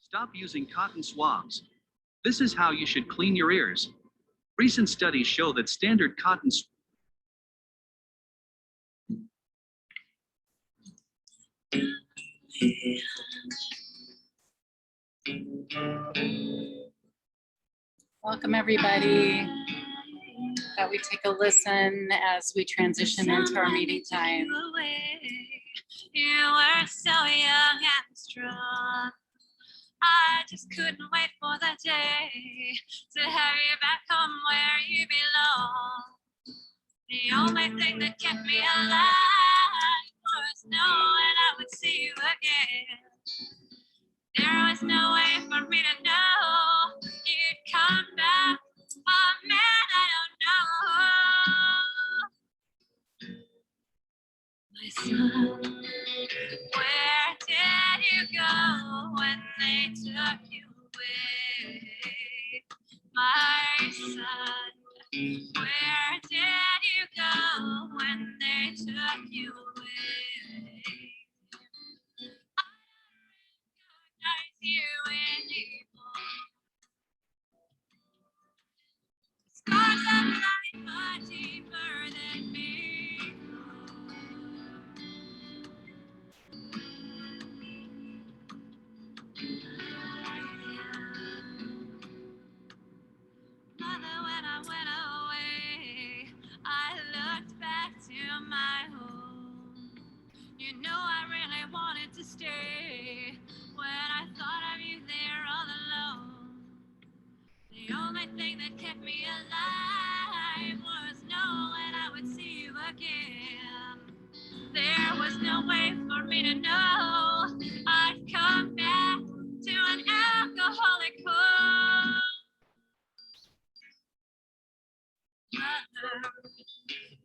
Stop using cotton swabs. This is how you should clean your ears. Recent studies show that standard cotton Welcome, everybody. Thought we'd take a listen as we transition into our meeting time. You were so young and strong. I just couldn't wait for the day to have you back home where you belong. The only thing that kept me alive was knowing I would see you again. There was no way for me to know you'd come back. Oh man, I don't know. My son, where did you go when they took you away? My son, where did you go when they took you away? I don't recognize you anymore. Scars of life are deeper than before. Mother, when I went away, I looked back to my home. You know I really wanted to stay when I thought of you there all alone. The only thing that kept me alive was knowing I would see you again. There was no way for me to know I'd come back to an alcoholic home. Mother,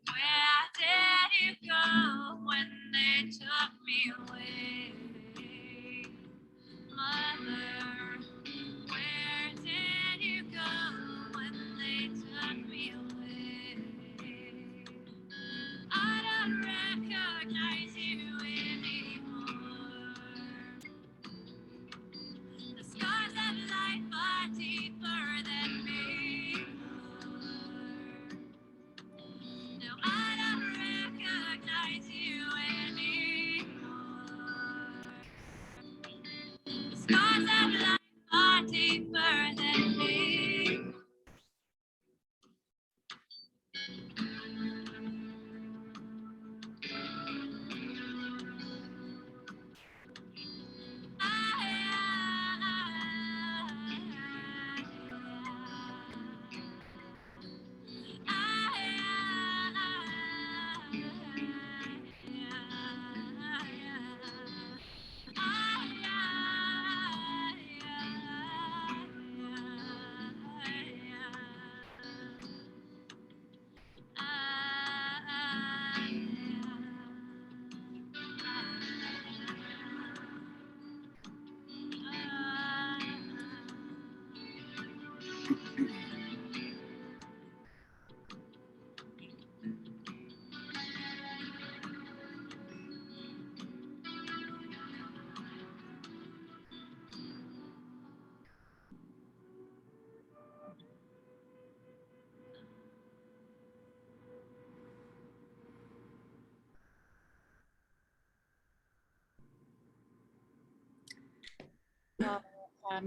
where did you go when they took me away? Mother, where did you go when they took me away? I don't recognize you anymore. The scars of life are deeper than before. No, I don't recognize you anymore. The scars of life are deeper than before.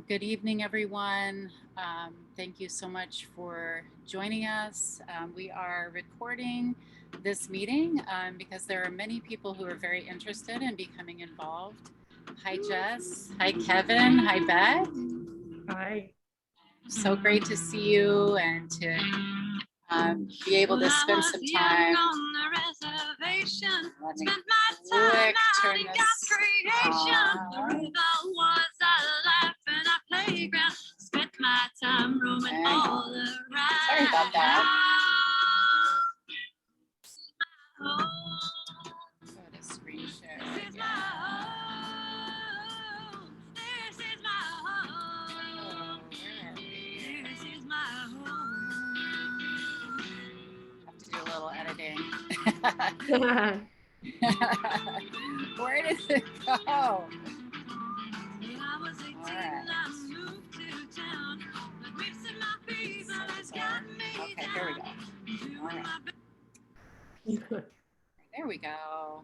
Good evening, everyone. Thank you so much for joining us. We are recording this meeting because there are many people who are very interested in becoming involved. Hi, Jess. Hi, Kevin. Hi, Beth. Hi. So great to see you and to be able to spend some time. Let me quick turn this Spent my time roaming all around. Sorry about that. Go to screen share. This is my home. This is my home. This is my home. Have to do a little editing. Where did it go? When I was 18, right. Okay, here we go. All right. There we go.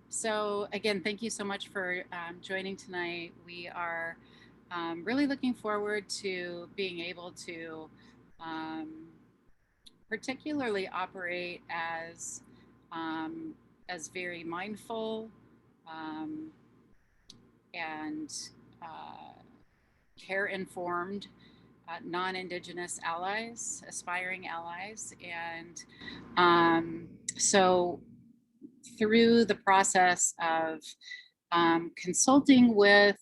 So again, thank you so much for joining tonight. We are really looking forward to being able to particularly operate as very mindful and care-informed non-Indigenous allies, aspiring allies. And so through the process of consulting with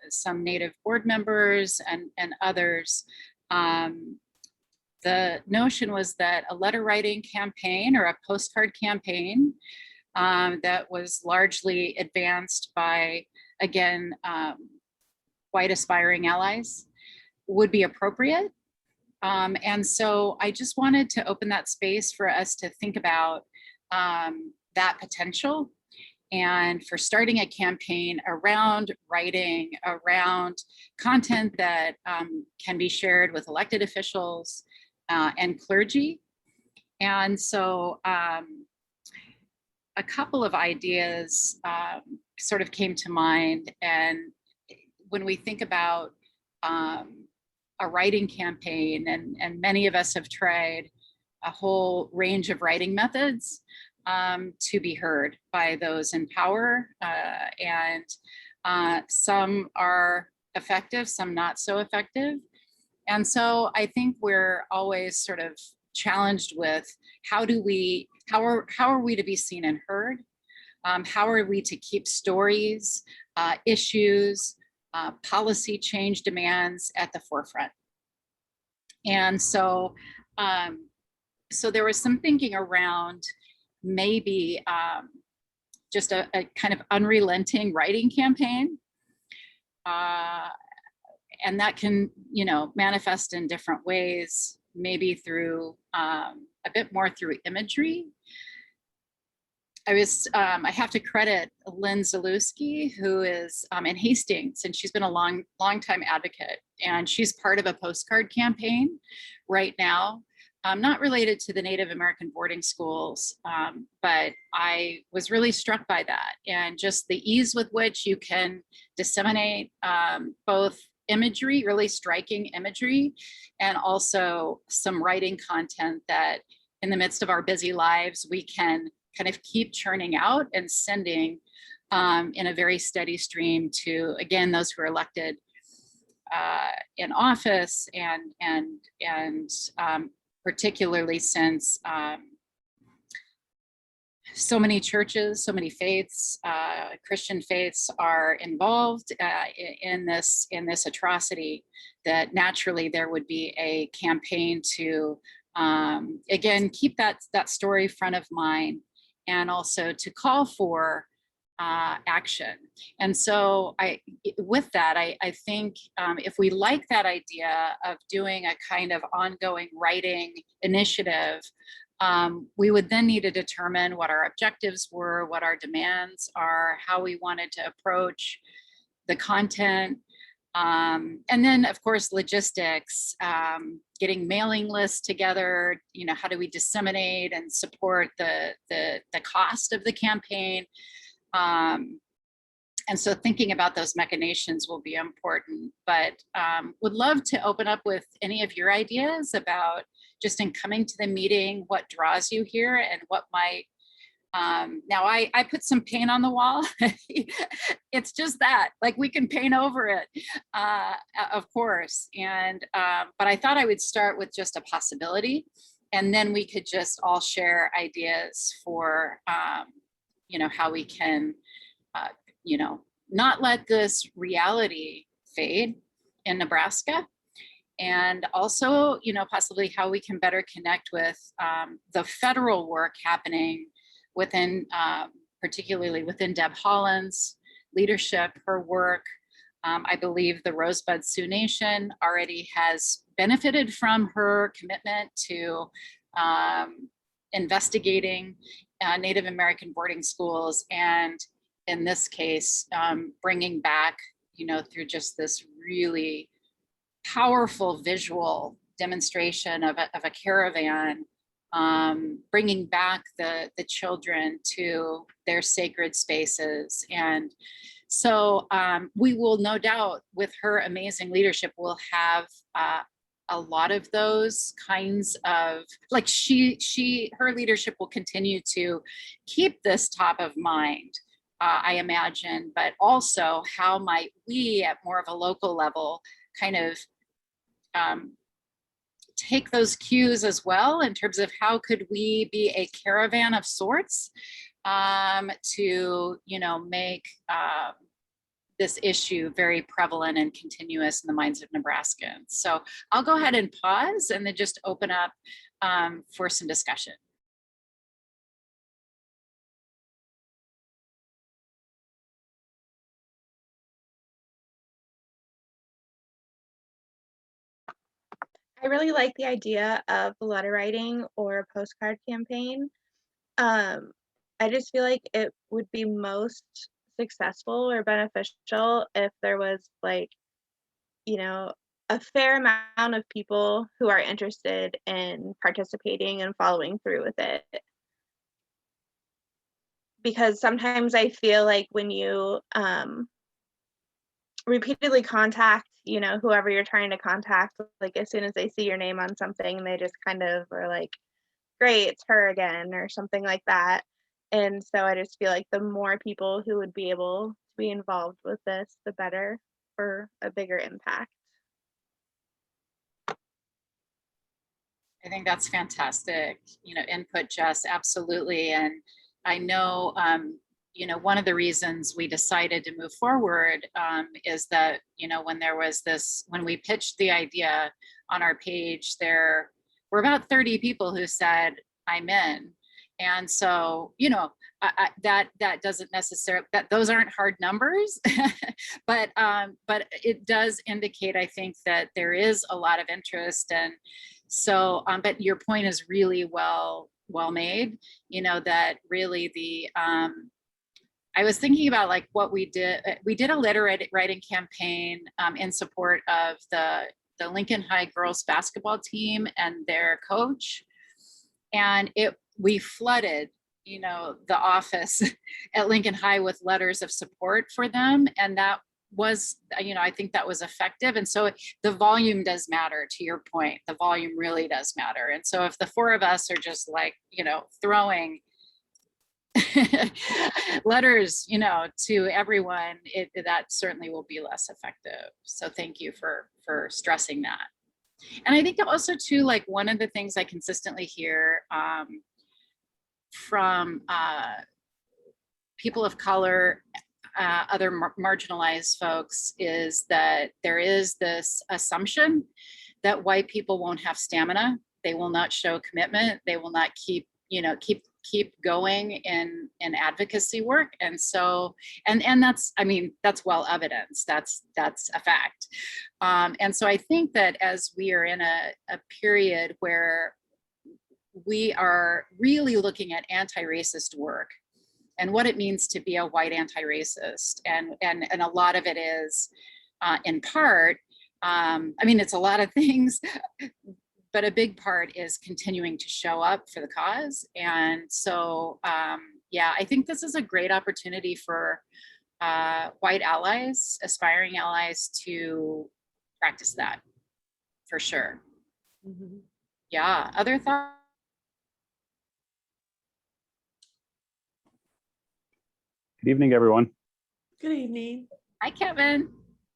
some Native board members and others, the notion was that a letter writing campaign or a postcard campaign that was largely advanced by, again, white aspiring allies would be appropriate. And so I just wanted to open that space for us to think about that potential, and for starting a campaign around writing, around content that can be shared with elected officials and clergy. And so a couple of ideas sort of came to mind. And when we think about a writing campaign, and many of us have tried a whole range of writing methods to be heard by those in power, and some are effective, some not so effective. And so I think we're always sort of challenged with how are we to be seen and heard? How are we to keep stories, issues, policy change demands at the forefront? And so, so there was some thinking around maybe just a kind of unrelenting writing campaign. And that can, manifest in different ways, maybe through a bit more through imagery. I have to credit Lynn Zalewski, who is in Hastings, and she's been a long time advocate, and she's part of a postcard campaign right now, not related to the Native American boarding schools, but I was really struck by that, and just the ease with which you can disseminate both imagery, really striking imagery, and also some writing content that in the midst of our busy lives, we can kind of keep churning out and sending in a very steady stream to, again, those who are elected in office, and particularly since so many churches, so many faiths, Christian faiths are involved in this atrocity, that naturally there would be a campaign to, again, keep that story front of mind, and also to call for action. And so with that, I think if we like that idea of doing a kind of ongoing writing initiative, we would then need to determine what our objectives were, what our demands are, how we wanted to approach the content. And then, of course, logistics, getting mailing lists together, how do we disseminate and support the cost of the campaign? And so thinking about those machinations will be important, but would love to open up with any of your ideas about just in coming to the meeting, what draws you here, and what might, now I put some paint on the wall. It's just that, like, we can paint over it, of course. And, but I thought I would start with just a possibility, and then we could just all share ideas for, how we can, not let this reality fade in Nebraska. And also, possibly how we can better connect with the federal work happening within, particularly within Deb Holland's leadership, her work. I believe the Rosebud Sioux Nation already has benefited from her commitment to investigating Native American boarding schools, and in this case, bringing back through just this really powerful visual demonstration of a caravan, bringing back the children to their sacred spaces. And so we will no doubt, with her amazing leadership, will have a lot of those kinds of, like her leadership will continue to keep this top of mind, I imagine, but also how might we at more of a local level kind of take those cues as well, in terms of how could we be a caravan of sorts to make this issue very prevalent and continuous in the minds of Nebraskans. So I'll go ahead and pause and then just open up for some discussion. I really like the idea of the letter writing or a postcard campaign. I just feel like it would be most successful or beneficial if there was, like, a fair amount of people who are interested in participating and following through with it. Because sometimes I feel like when you repeatedly contact, whoever you're trying to contact, like as soon as they see your name on something, they just kind of are like, great, it's her again, or something like that. And so I just feel like the more people who would be able to be involved with this, the better, for a bigger impact. I think that's fantastic, input, Jess, absolutely. And I know, one of the reasons we decided to move forward is that, when we pitched the idea on our page, there were about 30 people who said, I'm in. And so, that doesn't necessarily, those aren't hard numbers, but it does indicate, I think, that there is a lot of interest. And so, but your point is really well made, that really I was thinking about like what we did a letter writing campaign in support of the Lincoln High girls basketball team and their coach. And we flooded, the office at Lincoln High with letters of support for them. And that was, I think that was effective. And so the volume does matter, to your point. The volume really does matter. And so if the four of us are just like, throwing letters, to everyone, that certainly will be less effective. So thank you for stressing that. And I think also too, like one of the things I consistently hear from people of color, other marginalized folks, is that there is this assumption that white people won't have stamina. They will not show commitment. They will not keep going in advocacy work. And so, and that's, that's well evidenced. That's a fact. And so I think that as we are in a period where we are really looking at anti-racist work and what it means to be a white anti-racist, and a lot of it is in part, it's a lot of things, but a big part is continuing to show up for the cause. And so, I think this is a great opportunity for white allies, aspiring allies, to practice that, for sure. Mm-hmm. Yeah, other thoughts? Good evening, everyone. Good evening. Hi, Kevin.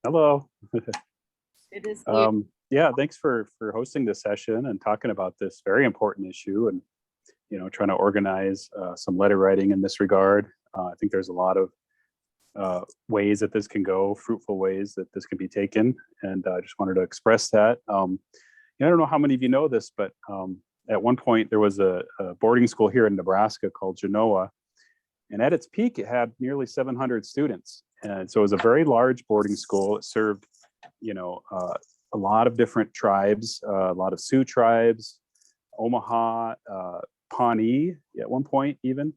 Hello. It is you. Yeah, thanks for hosting this session and talking about this very important issue, and trying to organize some letter writing in this regard. I think there's a lot of ways that this can go, fruitful ways that this can be taken, and I just wanted to express that. I don't know how many of you know this, but at one point there was a boarding school here in Nebraska called Genoa, and at its peak it had nearly 700 students, and so it was a very large boarding school. It served a lot of different tribes, a lot of Sioux tribes, Omaha, Pawnee at one point even,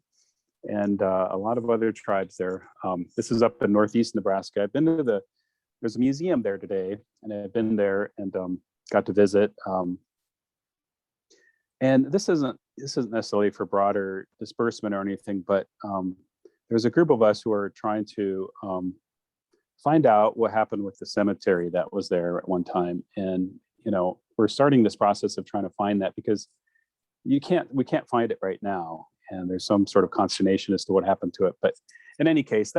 and a lot of other tribes there. This is up in northeast Nebraska. I've been to there's a museum there today, and I've been there and got to visit. And this isn't necessarily for broader disbursement or anything, but there's a group of us who are trying to find out what happened with the cemetery that was there at one time. And, you know, we're starting this process of trying to find that, because we can't find it right now. And there's some sort of consternation as to what happened to it. But in any case,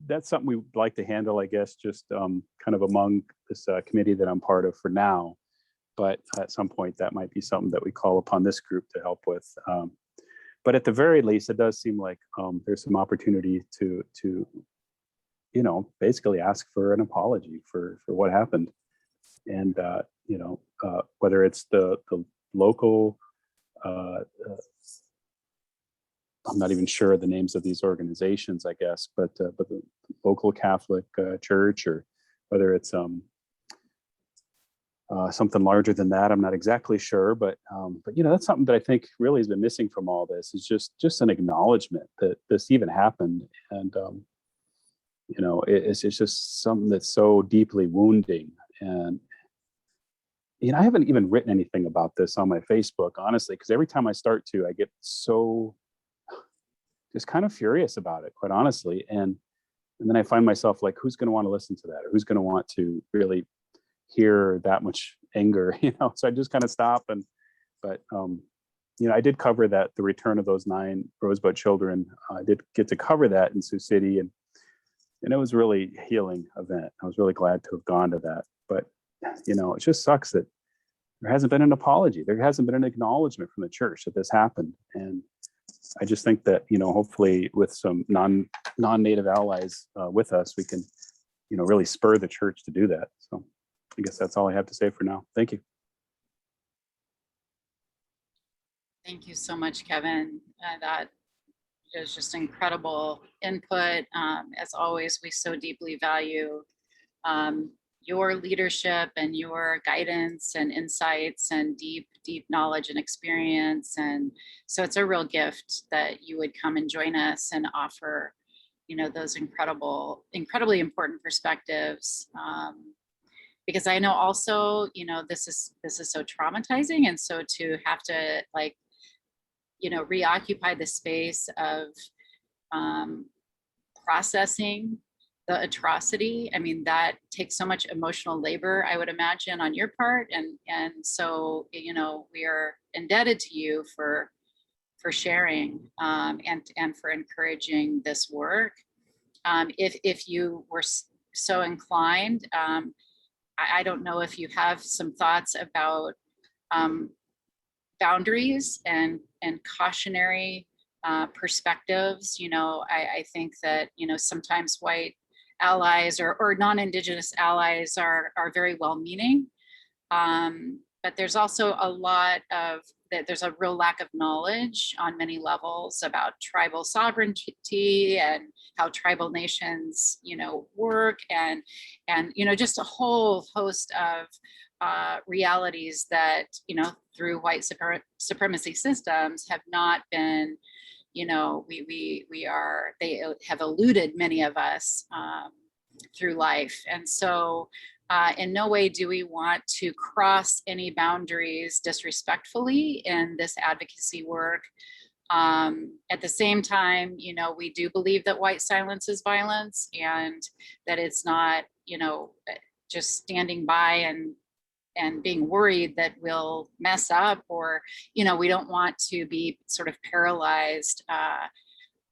that's something we would like to handle, I guess, just kind of among this committee that I'm part of for now. But at some point, that might be something that we call upon this group to help with. But at the very least, it does seem like there's some opportunity to you know, basically ask for an apology for what happened. And, you know, whether it's the local, I'm not even sure the names of these organizations, I guess, but the local Catholic church, or whether it's something larger than that, I'm not exactly sure. But you know, that's something that I think really has been missing from all this, is just an acknowledgement that this even happened. And you know, it's just something that's so deeply wounding. And you know, I haven't even written anything about this on my Facebook, honestly, because every time I start to, I get so just kind of furious about it, quite honestly. And then I find myself like, who's going to want to listen to that, or who's going to want to really hear that much anger, you know? So I just kind of stop. But you know, I did cover that, the return of those 9 Rosebud children. I did get to cover that in Sioux City, and it was really a healing event. I was really glad to have gone to that. But you know, it just sucks that there hasn't been an apology. There hasn't been an acknowledgement from the church that this happened. And I just think that, you know, hopefully with some non-native allies with us, we can, you know, really spur the church to do that. So I guess that's all I have to say for now. Thank you. Thank you so much, Kevin. That is just incredible input. As always, we so deeply value your leadership and your guidance and insights and deep knowledge and experience. And so it's a real gift that you would come and join us and offer, you know, those incredibly important perspectives. Because I know also, you know, this is so traumatizing. And so to have to, like, you know, reoccupy the space of processing the atrocity, I mean, that takes so much emotional labor, I would imagine, on your part. And so, you know, we are indebted to you for sharing and for encouraging this work. If you were so inclined, I don't know if you have some thoughts about boundaries and cautionary perspectives. You know, I think that, you know, sometimes white allies or non-Indigenous allies are very well-meaning, but there's also a lot of there's a real lack of knowledge on many levels about tribal sovereignty and how tribal nations, you know, work, and you know, just a whole host of realities that, you know, through white supremacy systems have not been, you know, they have eluded many of us through life. And so in no way do we want to cross any boundaries disrespectfully in this advocacy work. At the same time, you know, we do believe that white silence is violence, and that it's not, you know, just standing by and being worried that we'll mess up, or, you know, we don't want to be sort of paralyzed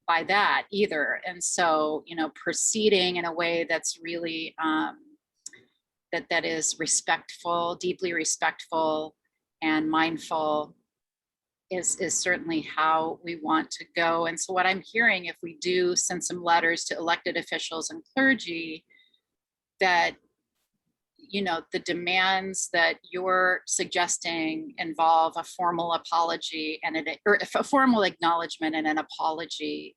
by that either. And so, you know, proceeding in a way that's really, that is respectful, deeply respectful and mindful is certainly how we want to go. And so what I'm hearing, if we do send some letters to elected officials and clergy, that, you know, the demands that you're suggesting involve a formal apology and or a formal acknowledgement and an apology.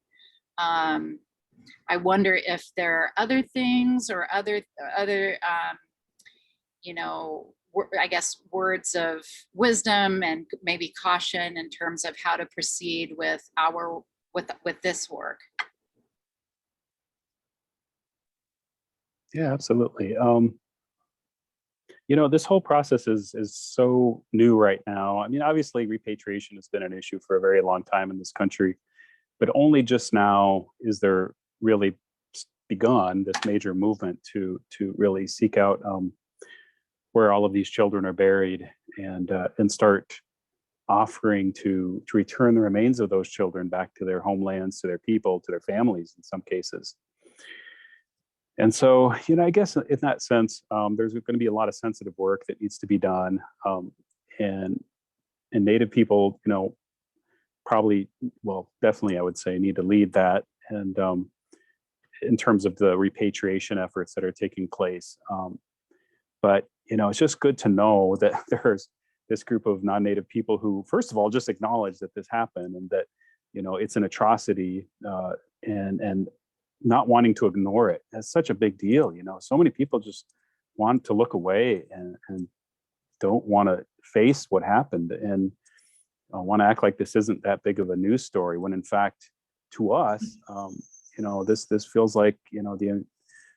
I wonder if there are other things or other you know, I guess words of wisdom and maybe caution in terms of how to proceed with with this work. Yeah, absolutely. This whole process is so new right now. I mean, obviously, repatriation has been an issue for a very long time in this country, but only just now is there really begun this major movement to really seek out where all of these children are buried and start offering to return the remains of those children back to their homelands, to their people, to their families in some cases. And so, I guess in that sense, there's going to be a lot of sensitive work that needs to be done. And Native people, probably, well, definitely, I would say, need to lead that. And in terms of the repatriation efforts that are taking place. But, it's just good to know that there's this group of non-Native people who, first of all, just acknowledge that this happened and that, it's an atrocity and not wanting to ignore it. That's such a big deal. So many people just want to look away and don't want to face what happened and want to act like this isn't that big of a news story when in fact to us, this feels like, the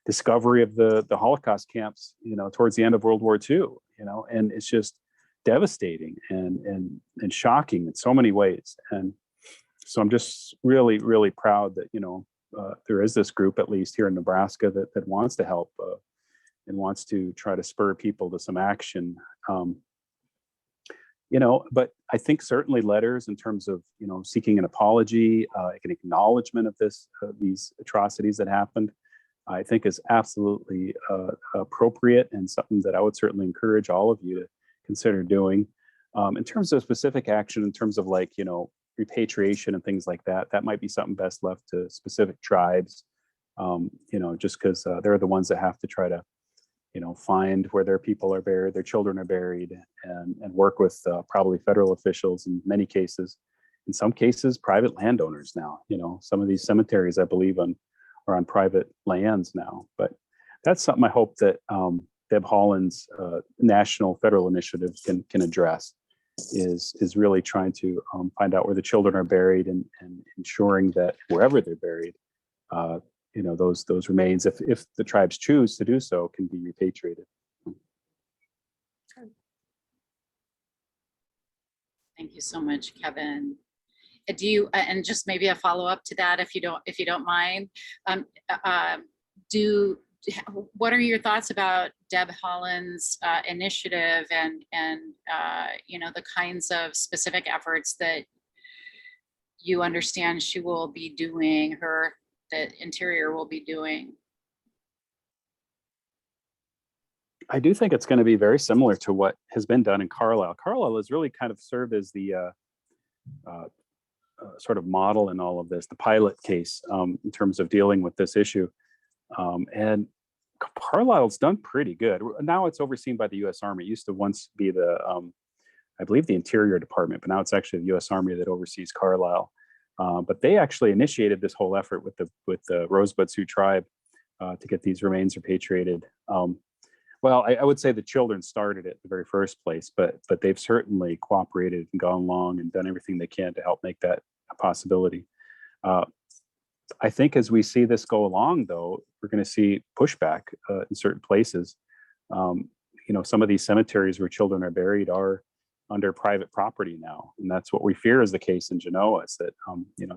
discovery of the Holocaust camps, towards the end of World War II, and it's just devastating and shocking in so many ways. And so I'm just really, really proud that, there is this group, at least here in Nebraska, that wants to help and wants to try to spur people to some action. But I think certainly letters in terms of, seeking an apology, an acknowledgement of these atrocities that happened, I think is absolutely appropriate and something that I would certainly encourage all of you to consider doing. In terms of specific action, in terms of repatriation and things like that, that might be something best left to specific tribes, just because they're the ones that have to try to, find where their people are buried, their children are buried, and work with probably federal officials in many cases. In some cases, private landowners now. Some of these cemeteries, I believe, are on private lands now. But that's something I hope that Deb Haaland's national federal initiative can address. Is really trying to find out where the children are buried and ensuring that wherever they're buried, those remains, if the tribes choose to do so, can be repatriated. Thank you so much, Kevin. Do you, and just maybe a follow up to that, if you don't mind, what are your thoughts about Deb Haaland's initiative and the kinds of specific efforts that you understand she will be doing, that Interior will be doing? I do think it's going to be very similar to what has been done in Carlisle. Carlisle has really kind of served as the sort of model in all of this, the pilot case in terms of dealing with this issue. And Carlisle's done pretty good. Now it's overseen by the U.S. Army. It used to once be I believe the Interior Department, but now it's actually the U.S. Army that oversees Carlisle. But they actually initiated this whole effort with the Rosebud Sioux tribe to get these remains repatriated. Well, I would say the children started it in the very first place, but they've certainly cooperated and gone along and done everything they can to help make that a possibility. I think as we see this go along, though, we're going to see pushback in certain places. Some of these cemeteries where children are buried are under private property now, and that's what we fear is the case in Genoa. Is that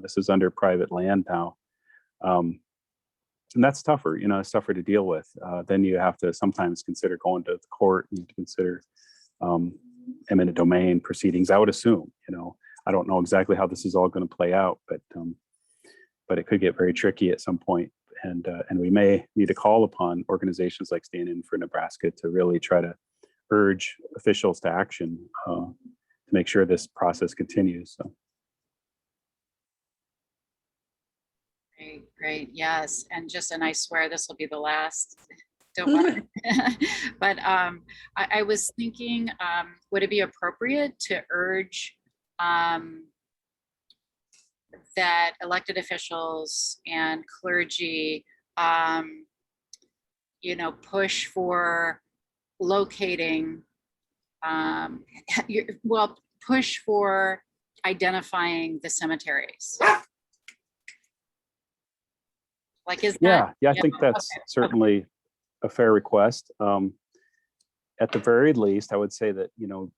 this is under private land now, and that's tougher. It's tougher to deal with. Then you have to sometimes consider going to the court. You have to consider eminent domain proceedings. I would assume. I don't know exactly how this is all going to play out, but it could get very tricky at some point, and we may need to call upon organizations like Stand In for Nebraska to really try to urge officials to action to make sure this process continues. So. Great, yes, and I swear this will be the last. Don't want to, but I was thinking, would it be appropriate to urge that elected officials and clergy, push for locating, push for identifying the cemeteries? Like, is that? Yeah, I think that's certainly a fair request. At the very least, I would say that, you know,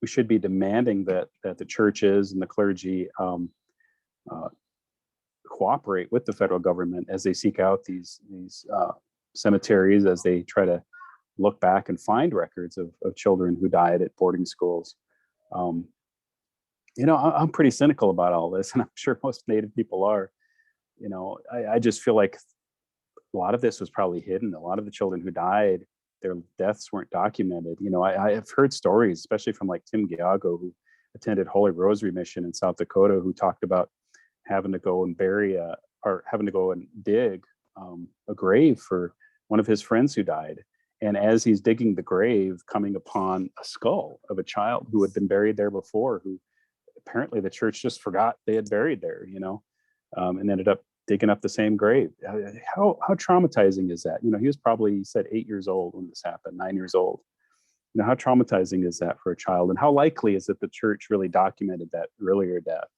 we should be demanding that the churches and the clergy cooperate with the federal government as they seek out these cemeteries, as they try to look back and find records of children who died at boarding schools. You know, I'm pretty cynical about all this, and I'm sure most Native people are. You know, I just feel like a lot of this was probably hidden. A lot of the children who died, their deaths weren't documented. You know, I have heard stories, especially from like Tim Giago, who attended Holy Rosary Mission in South Dakota, who talked about having to go and having to go and dig a grave for one of his friends who died. And as he's digging the grave, coming upon a skull of a child who had been buried there before, who apparently the church just forgot they had buried there, you know, and ended up digging up the same grave. How traumatizing is that? You know, he was probably, he said, 8 years old when this happened, 9 years old. You know, how traumatizing is that for a child? And how likely is it the church really documented that earlier death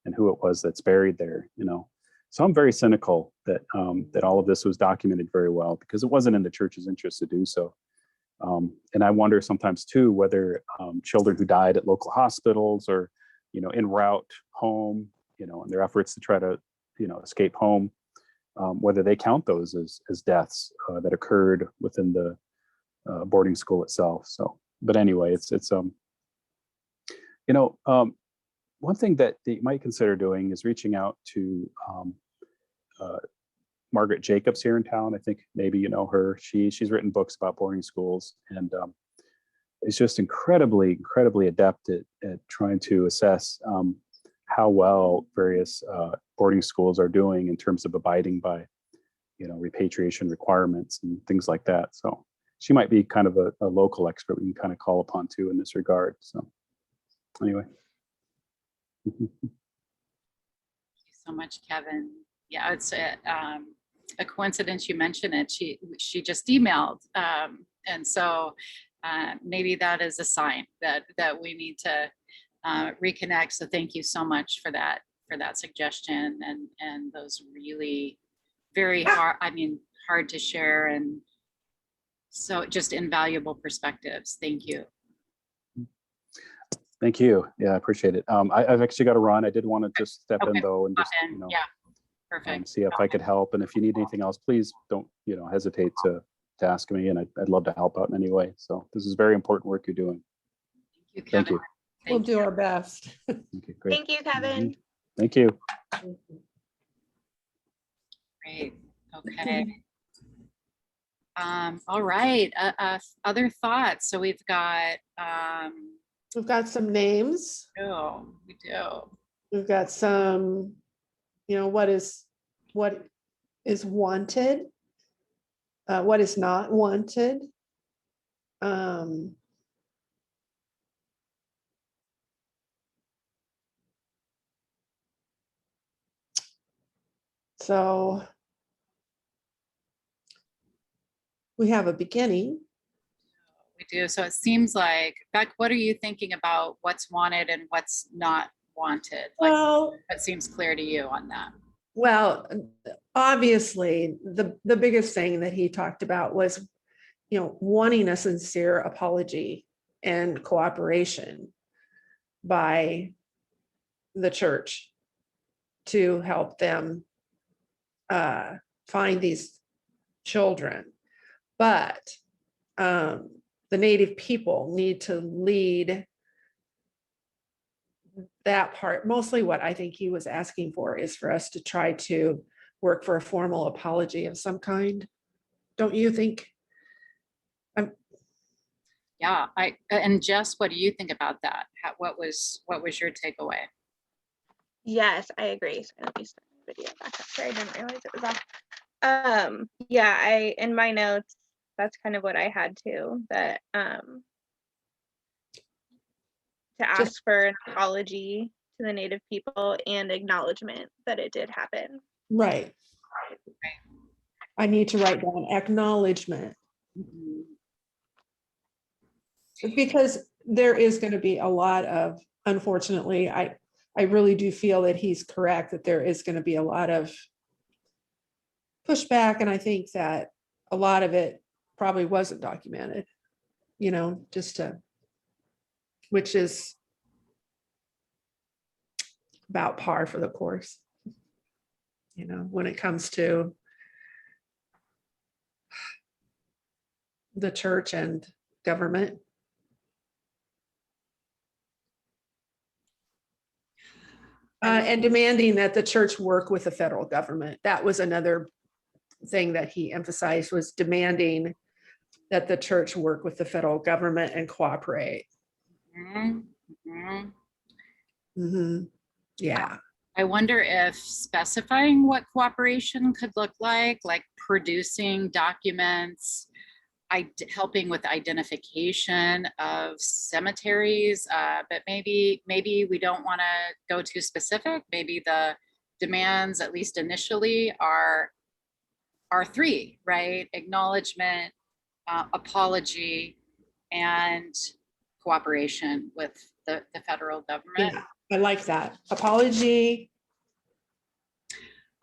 and who it was that's buried there, you know? So I'm very cynical that that all of this was documented very well, because it wasn't in the church's interest to do so. And I wonder sometimes too, whether children who died at local hospitals or, you know, en route home, you know, in their efforts to try to, you know, escape home, whether they count those as deaths that occurred within the boarding school itself. So, but anyway, it's you know, one thing that you might consider doing is reaching out to Margaret Jacobs here in town. I think maybe you know her. She's written books about boarding schools, and is just incredibly adept at trying to assess how well various boarding schools are doing in terms of abiding by, you know, repatriation requirements and things like that. So she might be kind of a local expert we can kind of call upon too in this regard. So anyway. Thank you so much, Kevin. Yeah, it's a coincidence you mentioned it. She just emailed, and so maybe that is a sign that we need to reconnect. So thank you so much for that suggestion and those really very hard to share, and so just invaluable perspectives. Thank you. Thank you. Yeah, I appreciate it. I've actually got to run. I did want to just step in though and just, you know, yeah, perfect. See if I could help. And if you need anything else, please don't, you know, hesitate to ask me. And I'd love to help out in any way. So this is very important work you're doing. Thank you, Kevin. Thank you. We'll do our best. Okay, great. Thank you, Kevin. Thank you. Great. Okay. All right. Other thoughts. So we've got. We've got some names. Oh, we do. We've got some, you know, what is wanted, what is not wanted. So we have a beginning. We do. So it seems like, Beck, what are you thinking about what's wanted and what's not wanted? Like, Well, that seems clear to you on that. well, obviously, the biggest thing that he talked about was, you know, wanting a sincere apology and cooperation by the church to help them find these children. But the Native people need to lead that part. Mostly what I think he was asking for is for us to try to work for a formal apology of some kind. Don't you think? Yeah, and Jess, what do you think about that? What was your takeaway? Yes, I agree. So let me start the video back up. Sorry, I didn't realize it was off. Yeah, in my notes, that's kind of what I had too, that to ask for an apology to the Native people and acknowledgement that it did happen. Right. I need to write down acknowledgement. Because there is going to be a lot of, unfortunately, I really do feel that he's correct, that there is going to be a lot of pushback. And I think that a lot of it probably wasn't documented, which is about par for the course, when it comes to the church and government. And demanding that the church work with the federal government. That was another thing that he emphasized, was demanding that the church work with the federal government and cooperate. Yeah. I wonder if specifying what cooperation could look like producing documents, helping with identification of cemeteries, but maybe we don't want to go too specific. Maybe the demands, at least initially, are three, right? Acknowledgement, apology, and cooperation with the federal government. Yeah, I like that. Apology.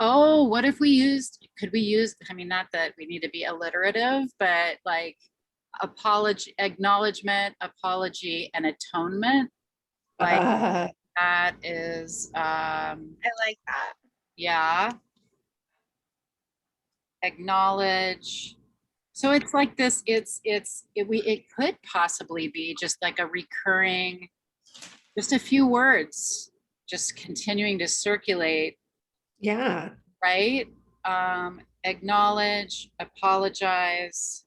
Oh, what if could we use, I mean, not that we need to be alliterative, but like apology, acknowledgement, apology, and atonement. Like that is, I like that. yeah. Acknowledge. So it's like this, it could possibly be just like a recurring, just a few words, just continuing to circulate. Yeah. Right? Acknowledge, apologize,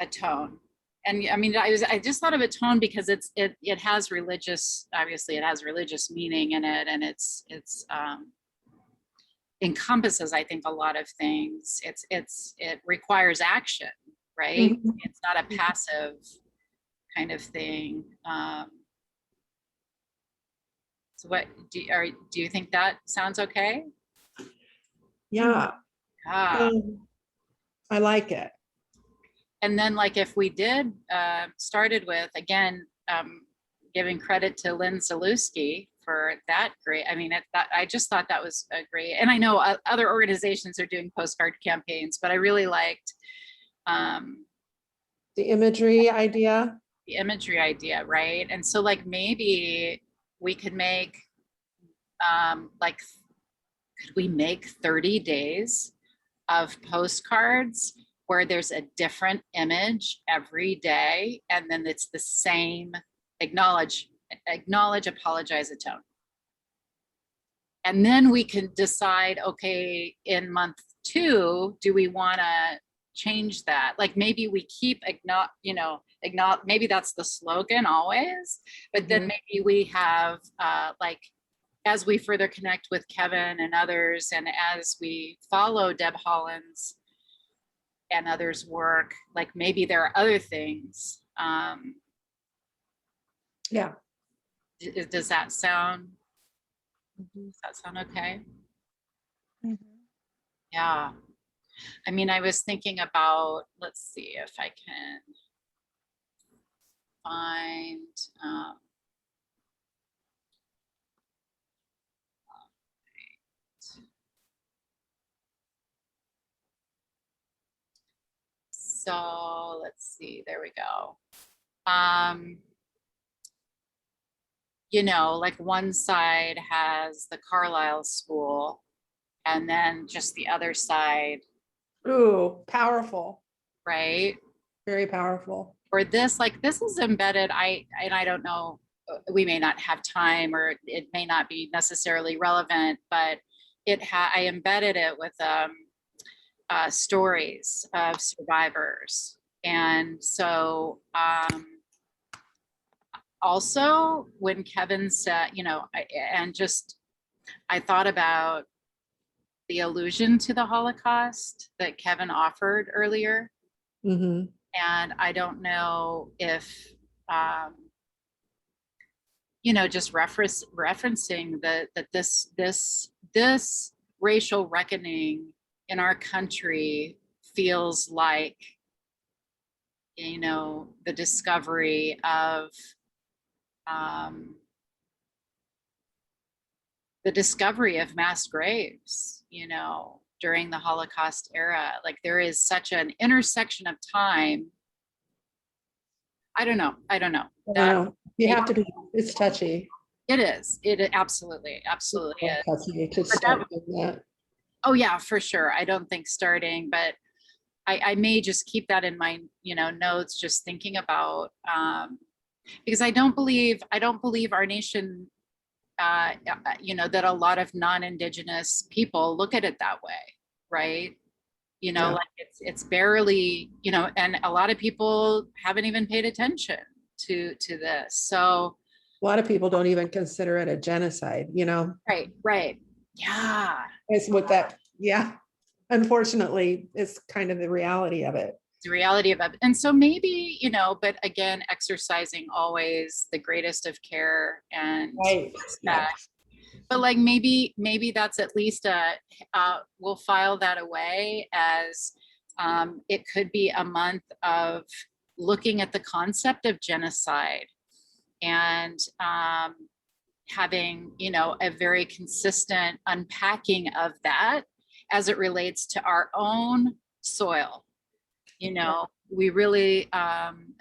atone. And I mean, I just thought of atone because it has religious, obviously it has religious meaning in it, and it's encompasses, I think, a lot of things. It requires action, right? Mm-hmm. It's not a passive kind of thing. So what do you think that sounds okay? Yeah. Ah. I like it. And then like if we did started with, again, giving credit to Lynn Zalewski for that great, I mean, I just thought that was a great, and I know other organizations are doing postcard campaigns, but I really liked the imagery idea. The imagery idea, right? And so like maybe we could make could we make 30 days of postcards where there's a different image every day, and then it's the same acknowledge, apologize, atone. And then we can decide, okay, in month 2, do we want to change that? Like maybe we keep maybe that's the slogan always, but then maybe we have like, as we further connect with Kevin and others, and as we follow Deb Holland's and others' work, like maybe there are other things. Yeah. Does that sound okay? Yeah. I mean, I was thinking about, let's see if I can find, so let's see, there we go. Like one side has the Carlisle School, and then just the other side. Ooh, powerful. Right? Very powerful. Or this, like this is embedded, I don't know, we may not have time, or it may not be necessarily relevant, but I embedded it with stories of survivors. And so also when Kevin said, I thought about the allusion to the Holocaust that Kevin offered earlier. Mm-hmm. And I don't know if, just referencing that this racial reckoning in our country feels like, the discovery of mass graves, during the Holocaust era. Like there is such an intersection of time. I don't know. I don't know. You have to be, it's touchy. It is. It absolutely is. Touchy to But start doing that. Oh yeah, for sure. I don't think starting, but I may just keep that in my, notes, just thinking about, because I don't believe our nation, that a lot of non-Indigenous people look at it that way, right? Yeah. Like it's barely, and a lot of people haven't even paid attention to this. So A lot of people don't even consider it a genocide, right. Yeah. It's what that, yeah. Unfortunately, it's kind of the reality of it. The reality of it. And so maybe, but again, exercising always the greatest of care and Right. respect. But like maybe that's at least we'll file that away as it could be a month of looking at the concept of genocide and having, a very consistent unpacking of that as it relates to our own soil. We really,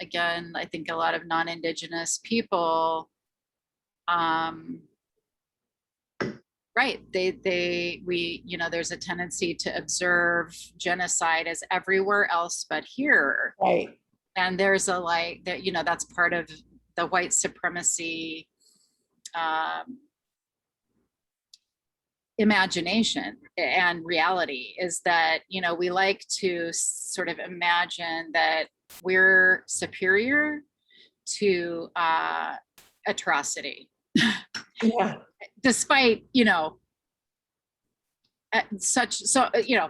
again, I think a lot of non-Indigenous people, right, there's a tendency to observe genocide as everywhere else but here. Right. And there's that's part of the white supremacy imagination and reality, is that we like to sort of imagine that we're superior to atrocity. Yeah. Despite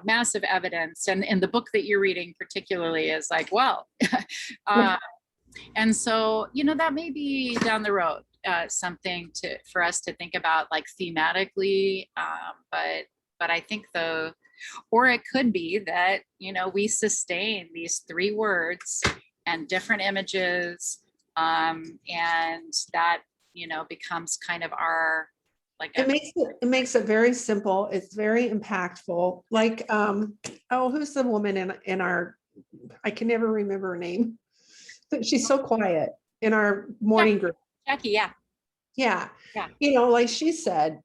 massive evidence, and in the book that you're reading particularly is like, well, and so that may be down the road something for us to think about, like thematically, but I think or it could be that we sustain these 3 words and different images, and that becomes kind of our, like, it makes it very simple. It's very impactful. Like, who's the woman in our, I can never remember her name. She's so quiet in our morning group. Jackie, yeah. Yeah. Like she said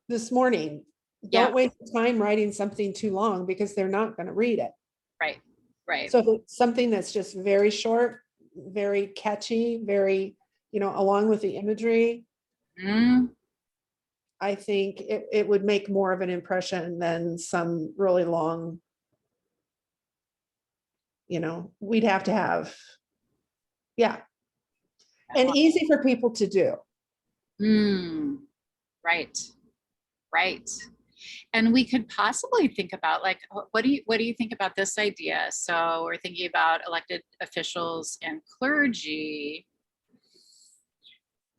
this morning, don't waste time writing something too long because they're not going to read it. Right. So if it's something that's just very short, very catchy, very, along with the imagery, I think it would make more of an impression than some really long, we'd have to have. Yeah. And easy for people to do. Right. And we could possibly think about, like, what do you think about this idea? So we're thinking about elected officials and clergy.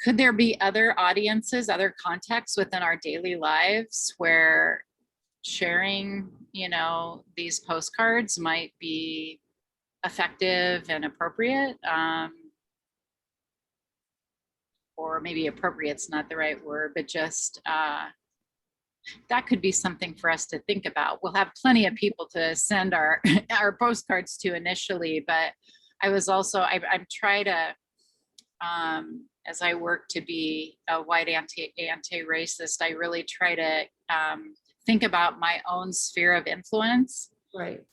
Could there be other audiences, other contexts within our daily lives where sharing, these postcards might be effective and appropriate? Or maybe appropriate's not the right word, but just that could be something for us to think about. We'll have plenty of people to send our postcards to initially, but I was also, I'm trying to, as I work to be a white anti-racist, I really try to think about my own sphere of influence. Right.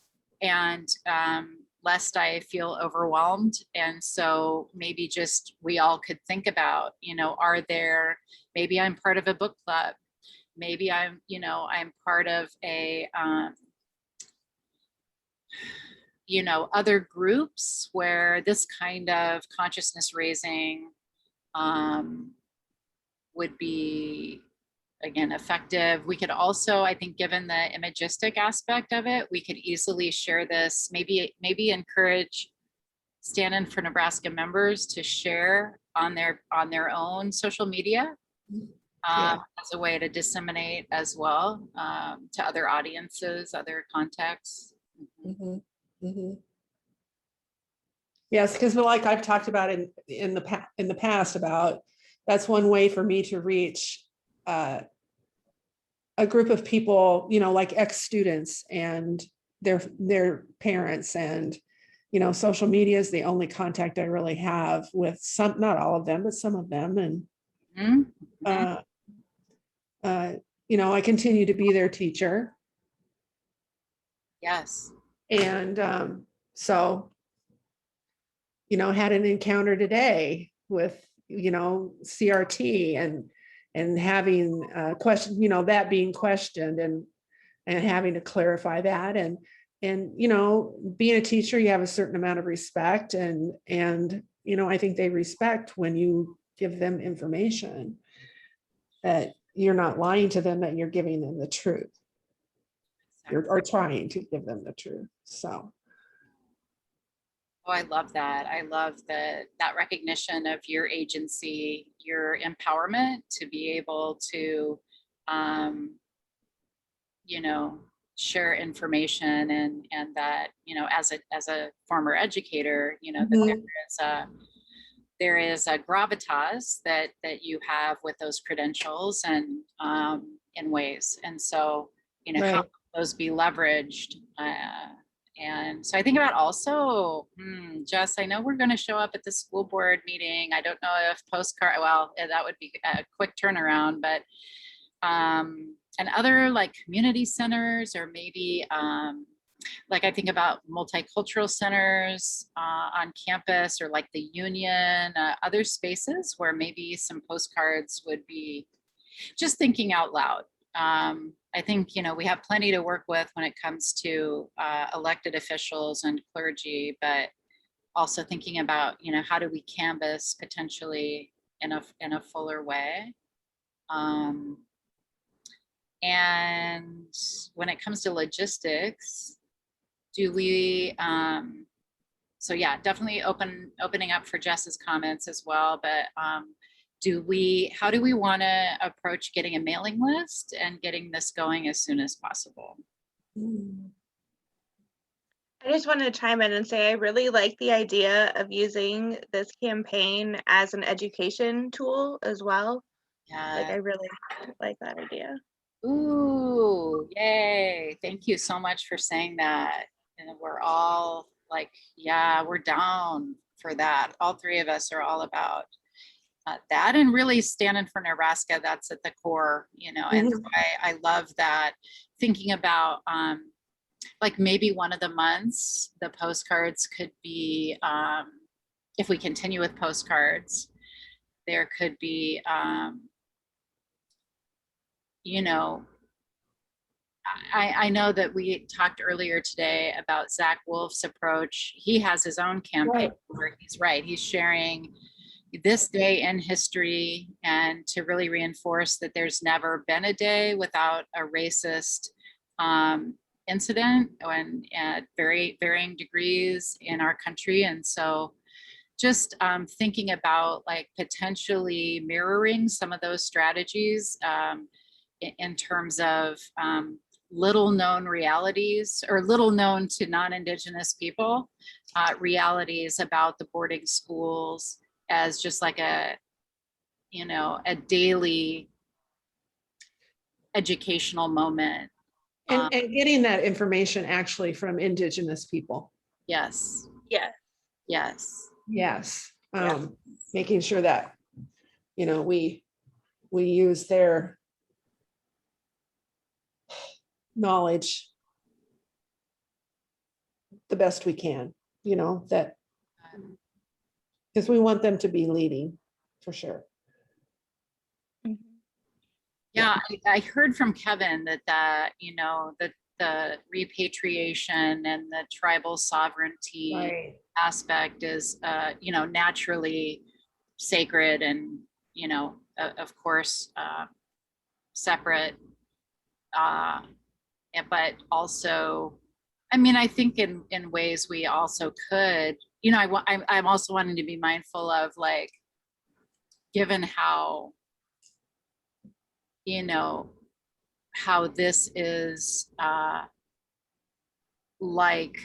And lest I feel overwhelmed. And so maybe just we all could think about, maybe I'm part of a book club. Maybe I'm part of a, other groups where this kind of consciousness raising would be, again, effective. We could also, I think, given the imagistic aspect of it, we could easily share this, maybe encourage Stand-In for Nebraska members to share on their own social media as a way to disseminate as well to other audiences, other contexts. Yes, because like I've talked about in the past about, that's one way for me to reach a a group of people, you know, like ex-students and their parents, and, you know, social media is the only contact I really have with some, not all of them, but some of them. And, Mhm. you know, I continue to be their teacher. Yes. And so, you know, had an encounter today with, you know, CRT and having a question, you know, that being questioned and having to clarify that. And, you know, being a teacher, you have a certain amount of respect, and, you know, I think they respect when you give them information, that you're not lying to them, that you're giving them the truth. Or trying to give them the truth. So. Oh, I love that. I love that recognition of your agency, your empowerment to be able to, you know, share information, and that, you know, as a former educator, you know, that there is a gravitas that you have with those credentials, and in ways. And so, you know, how those be leveraged. And so I think about also, Jess, I know we're going to show up at the school board meeting. I don't know if Postcard, well, that would be a quick turnaround, but and other like community centers, or maybe like I think about multicultural centers on campus, or like the Union, other spaces where maybe some postcards would be, just thinking out loud. I think, you know, we have plenty to work with when it comes to elected officials and clergy, but also thinking about, you know, how do we canvas potentially in a fuller way. And when it comes to logistics, do we, so yeah, definitely opening up for Jess's comments as well, but how do we want to approach getting a mailing list and getting this going as soon as possible? I just wanted to chime in and say I really like the idea of using this campaign as an education tool as well. Like, I Yeah. really like that idea. Ooh, yay. Thank you so much for saying that. And we're all like, yeah, we're down for that. All three of us are all about that, and really standing for Nebraska. That's at the core, you know. And so I love that, thinking about like maybe one of the months the postcards could be, if we continue with postcards, there could be you know, I know that we talked earlier today about Zach Wolf's approach. He has his own campaign where he's sharing this day in history, and to really reinforce that there's never been a day without a racist incident, and at very varying degrees in our country. And so just thinking about like potentially mirroring some of those strategies in terms of little known realities, or little known to non-Indigenous people, realities about the boarding schools, as just like a, you know, a daily educational moment. And getting that information actually from Indigenous people. Yes. Yeah. Yes. Yes. Making sure that, you know, we use their knowledge the best we can, you know, that, because we want them to be leading for sure. Yeah, I heard from Kevin that you know, the repatriation and the tribal sovereignty aspect is you know, naturally sacred, and, you know, of course separate, but also, I mean, I think in ways we also could, you know, I'm also wanting to be mindful of, like, given how, you know, how this is like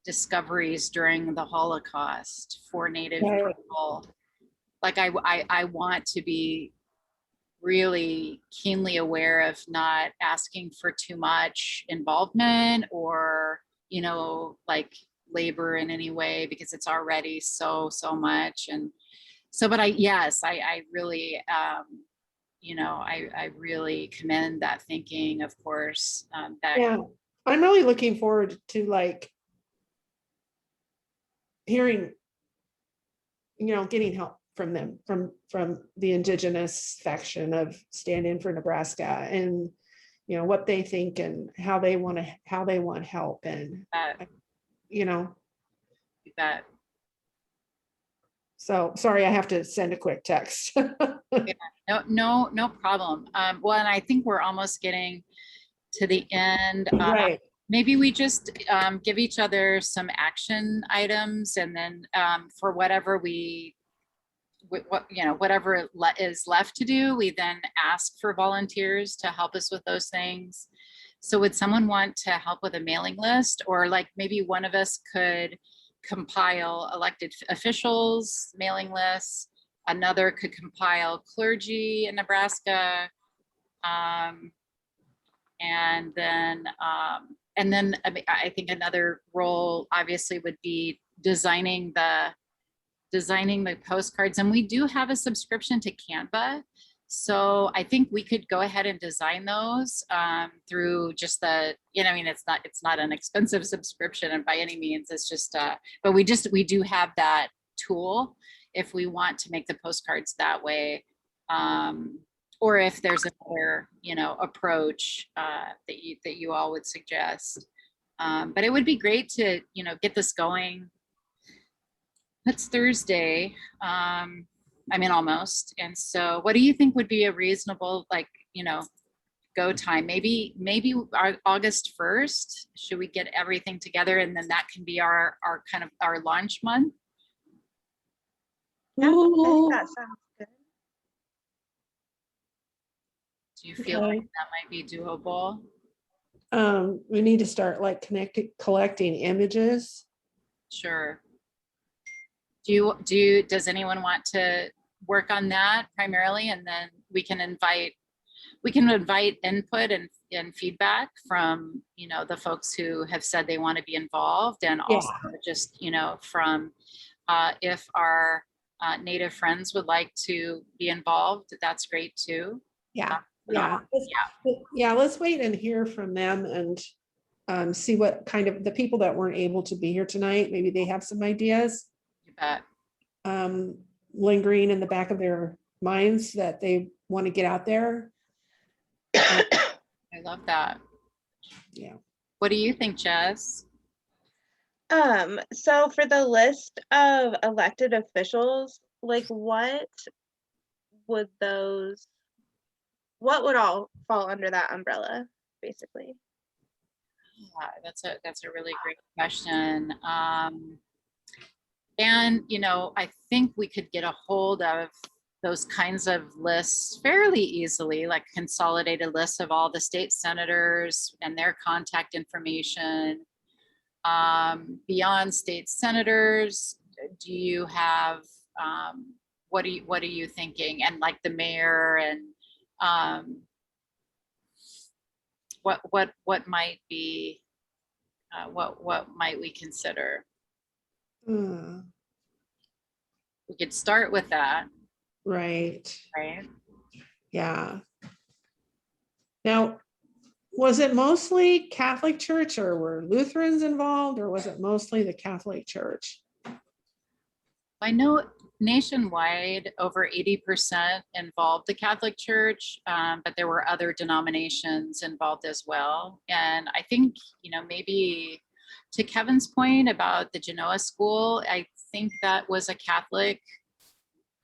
discoveries during the Holocaust for Native people. Like, I want to be really keenly aware of not asking for too much involvement or, like labor in any way, because it's already so much. And so, but I really, I really commend that thinking, of course. Yeah, I'm really looking forward to like hearing, getting help from them, from the indigenous faction of Stand In for Nebraska, and what they think and how they want help, and that so sorry, I have to send a quick text. no problem. Well, and I think we're almost getting to the end. Right. Maybe we just give each other some action items, and then for whatever whatever is left to do, we then ask for volunteers to help us with those things. So would someone want to help with a mailing list, or like maybe one of us could compile elected officials mailing lists, another could compile clergy in Nebraska, and then I think another role obviously would be designing the postcards. And we do have a subscription to Canva, so I think we could go ahead and design those through just the, it's not an expensive subscription, and by any means, it's just but we do have that tool if we want to make the postcards that way, or if there's another approach that you all would suggest. But it would be great to get this going. It's Thursday, almost. And so what do you think would be a reasonable, go time? Maybe our August 1st, should we get everything together, and then that can be our kind of our launch month? Yeah, I think that sounds good. Do you feel like that might be doable? We need to start like collecting images. Sure. Does anyone want to work on that primarily, and then we can invite input and feedback from the folks who have said they want to be involved, and also just from if our Native friends would like to be involved, that's great too. Let's wait and hear from them, and see what kind of the people that weren't able to be here tonight, maybe they have some ideas. You bet. Lingering in the back of their minds that they want to get out there. I love that. Yeah. What do you think, Jess? So for the list of elected officials, like what would all fall under that umbrella, basically? Yeah, that's a really great question. And I think we could get a hold of those kinds of lists fairly easily, like consolidated lists of all the state senators and their contact information. Beyond state senators, do you have what are you thinking? And like the mayor, and what might be what might we consider? We could start with that. Right. Right. Yeah. Now, was it mostly Catholic Church, or were Lutherans involved, or was it mostly the Catholic Church? I know nationwide over 80% involved the Catholic Church, but there were other denominations involved as well. And I think, maybe to Kevin's point about the Genoa school, I think that was a Catholic,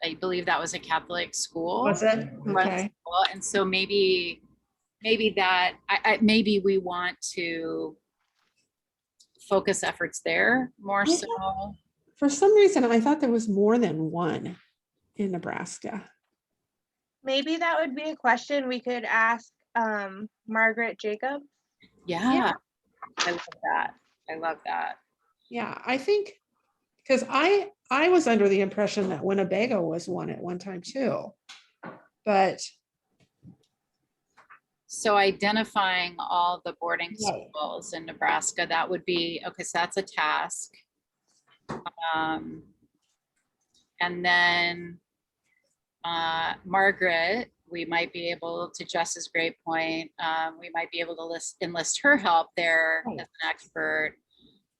I believe that was a Catholic school. Was it? Okay. And so maybe that, maybe we want to focus efforts there more so. For some reason, I thought there was more than one in Nebraska. Maybe that would be a question we could ask Margaret Jacobs. Yeah. I love that. Yeah, I think, because I was under the impression that Winnebago was one at one time too, but So identifying all the boarding Right. schools in Nebraska, that would be, okay, so that's a task. And then Margaret, we might be able to, Jess's great point, we might be able to enlist her help there Right. as an expert.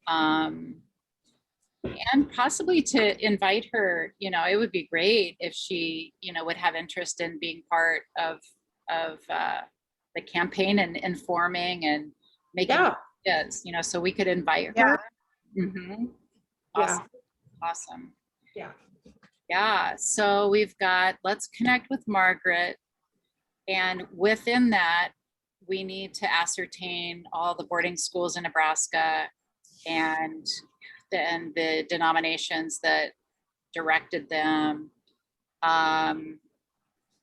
And possibly to invite her, you know, it would be great if she, you know, would have interest in being part of the campaign and informing and making Yeah. ideas, you know, so we could invite Yeah. her. Mhm. Awesome. Awesome. Yeah. Yeah, so we've got, let's connect with Margaret. And within that, we need to ascertain all the boarding schools in Nebraska and the denominations that directed them.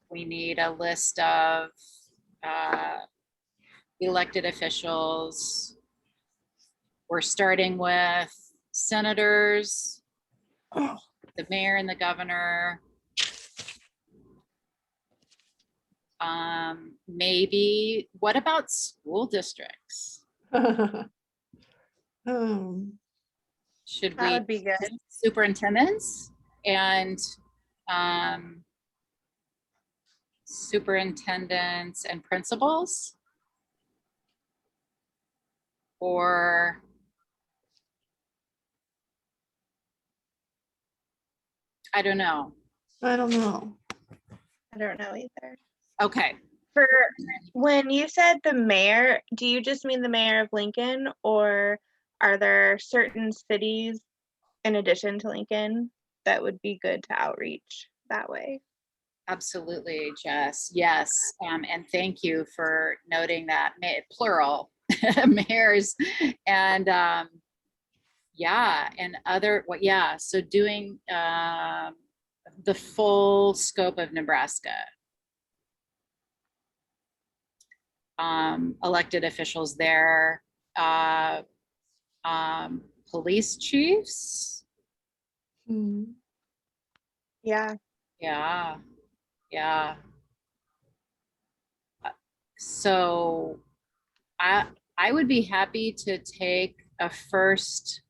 We need a list of elected officials. We're starting with senators, Oh. the mayor and the governor. Maybe, what about school districts? Should That we, would be good. superintendents and superintendents and principals? Or I don't know. I don't know. I don't know either. Okay. For when you said the mayor, do you just mean the mayor of Lincoln, or are there certain cities in addition to Lincoln that would be good to outreach that way? Absolutely, Jess. Yes. And thank you for noting that, plural mayors. And yeah, and other, what, yeah, so doing the full scope of Nebraska. Elected officials there, police chiefs. Hmm. Yeah. Yeah, yeah. So I would be happy to take a first,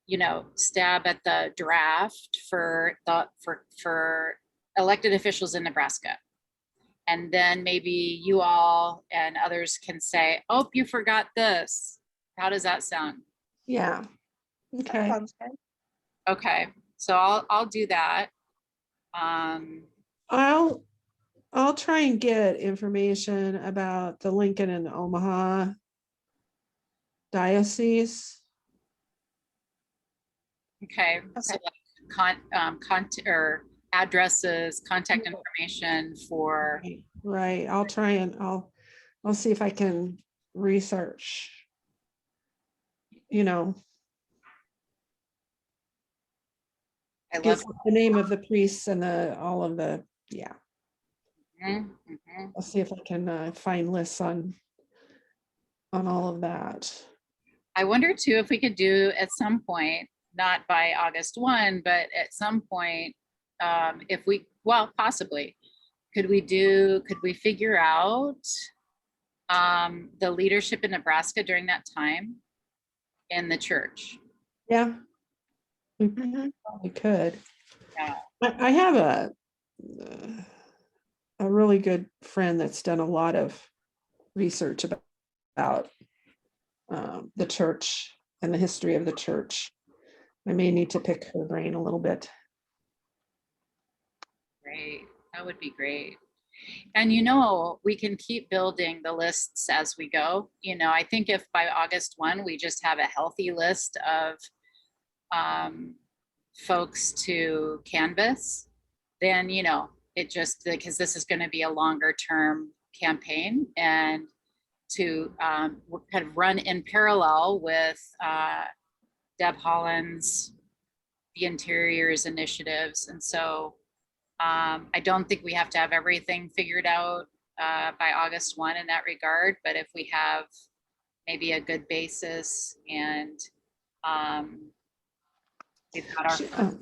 you know, stab at the draft for elected officials in Nebraska. And then maybe you all and others can say, oh, you forgot this. How does that sound? Yeah. Okay. Sounds good. Okay, so I'll do that. I'll try and get information about the Lincoln and Omaha diocese. Okay, so like or addresses, contact information for. Right. I'll try and I'll see if I can research, you know, I get love. the name of the priests and all of the, yeah. Mhm, mhm. I'll see if I can find lists on all of that. I wonder too if we could do at some point, not by August 1, but at some point, if we, well, possibly, could we figure out the leadership in Nebraska during that time in the church? Yeah, we Mhm. probably could. Yeah. I have a really good friend that's done a lot of research about the church and the history of the church. I may need to pick her brain a little bit. Great, that would be great. And you know, we can keep building the lists as we go. You know, I think if by August 1, we just have a healthy list of folks to canvass, then, you know, it just, because this is going to be a longer term campaign, and to kind of run in parallel with Deb Holland's the Interiors initiatives. And so I don't think we have to have everything figured out by August 1 in that regard, but if we have maybe a good basis and we've got our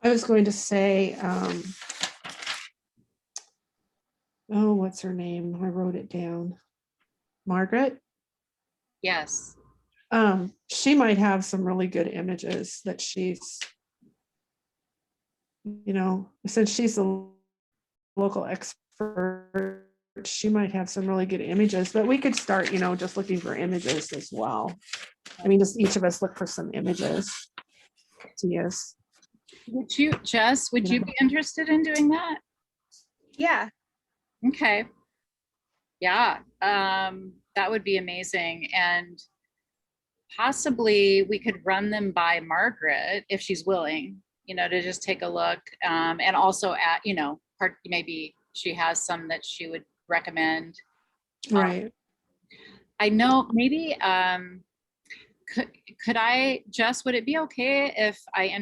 I was going to say, oh, what's her name? I wrote it down. Margaret. Yes. She might have some really good images that she's, since she's a local expert, she might have some really good images, but we could start, just looking for images as well. I mean, just each of us look for some images to use. Would you, Jess, would you be interested in doing that? Yeah. Okay. Yeah, that would be amazing. And possibly we could run them by Margaret if she's willing, to just take a look. And also at, maybe she has some that she would recommend. Right. I know maybe, could I, Jess, would it be okay if I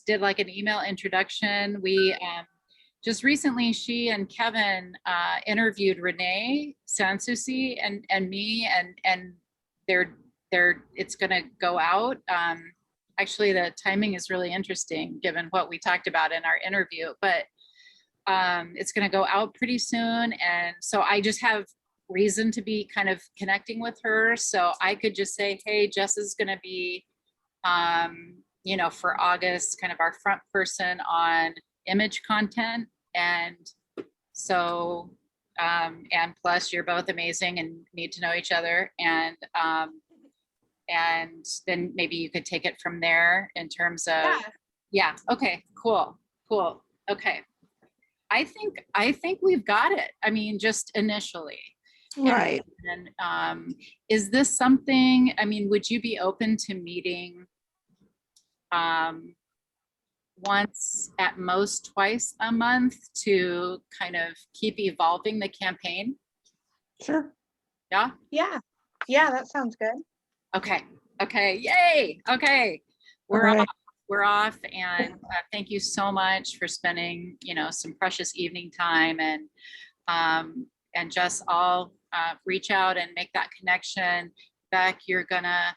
did like an email introduction? We, just recently, she and Kevin interviewed Renee Sansusi and me, and it's going to go out. Actually, the timing is really interesting given what we talked about in our interview, but it's going to go out pretty soon. And so I just have reason to be kind of connecting with her. So I could just say, hey, Jess is going to be, for August, kind of our front person on image content. And so, and plus you're both amazing and need to know each other. And then maybe you could take it from there in terms of, yeah. Okay, cool. Okay. I think we've got it. I mean, just initially. Right. And is this something, I mean, would you be open to meeting once, at most twice a month, to kind of keep evolving the campaign? Sure. Yeah? Yeah, that sounds good. Okay. Yay. Okay. We're off. And thank you so much for spending, some precious evening time, and just all reach out and make that connection. Beck, you're gonna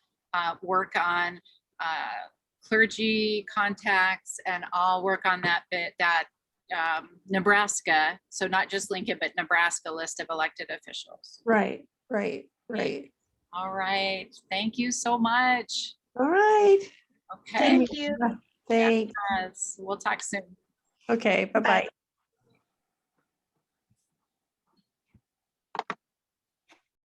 work on clergy contacts, and I'll work on that Nebraska. So not just Lincoln, but Nebraska list of elected officials. Right. All right. Thank you so much. All right. Okay. Thank you. Thanks. Yes. We'll talk soon. Okay. Bye-bye.